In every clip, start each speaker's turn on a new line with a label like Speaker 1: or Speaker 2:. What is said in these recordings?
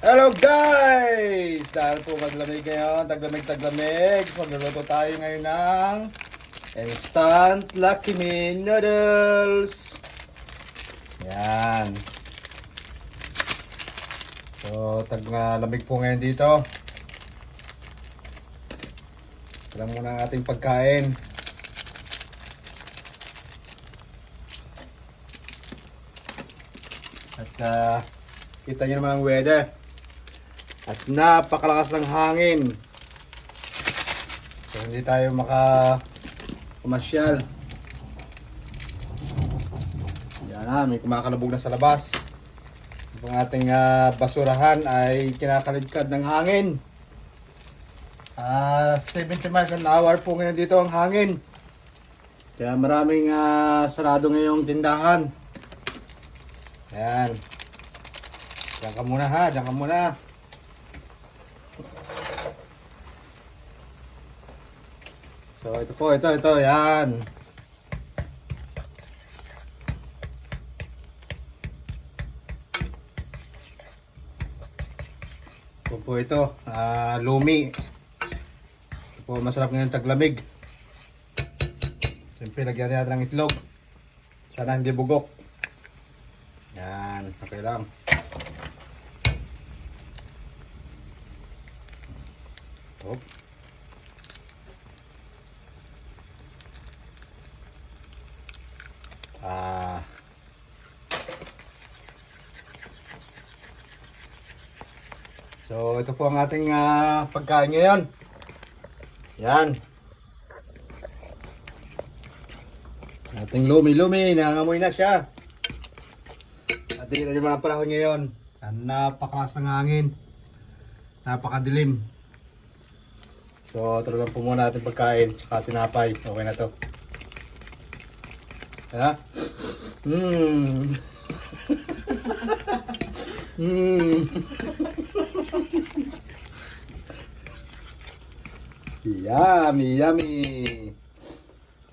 Speaker 1: Hello guys! Dahil po maglamig ngayon, taglamig. Magluluto tayo ngayon ng instant Lucky Me noodles. Yan. So, taglamig po ngayon dito. Alam muna ang ating pagkain. At kita nyo naman ang weather. At napakalakas ng hangin. So hindi tayo makamasyal. Yan na, may kumakalabog na sa labas. Ang ating basurahan ay kinakaligkad ng hangin. 70 miles an hour po ngayon dito ang hangin. Kaya maraming sarado ngayong tindahan. Ayan. Diyan ka muna ha, diyan ka muna. So ito po, ito, yan. Ito po ito, lumi. Ito po, masarap ngayon taglamig. Siyempre, lagyan natin ng itlog. Sana hindi bugok. Yan, okay lang. Hop. So ito po ang ating pagkain ngayon. Yan. Ating lumi-lumi, nangangamoy na siya. At tingnan nyo mga panahon ngayon. Napakalakas ng hangin. Napakadilim. So talagang po muna ating pagkain. Tsaka tinapay. Okay na to. Ha? Yummy, yummy.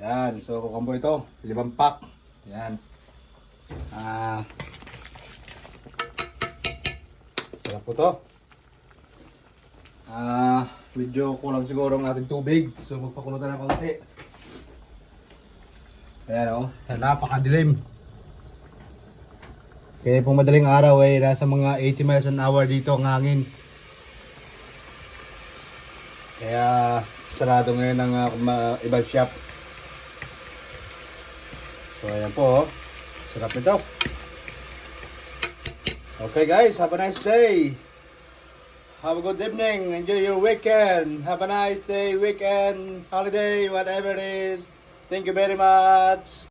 Speaker 1: Yan, so kukumbo ito, 5 pack. Yan. Sarap po to. Medyo kulang siguro ang ating tubig. So magpakulo tayo ng konti. Ayan o, napakadilim. Kaya pong madaling araw ay nasa mga 80 miles an hour dito ang hangin. Kaya sarado ngayon ang ibang shop. So ayan po, sarap nito. Okay guys, have a nice day. Have a good evening. Enjoy your weekend. Have a nice day, weekend, holiday, whatever it is. Thank you very much.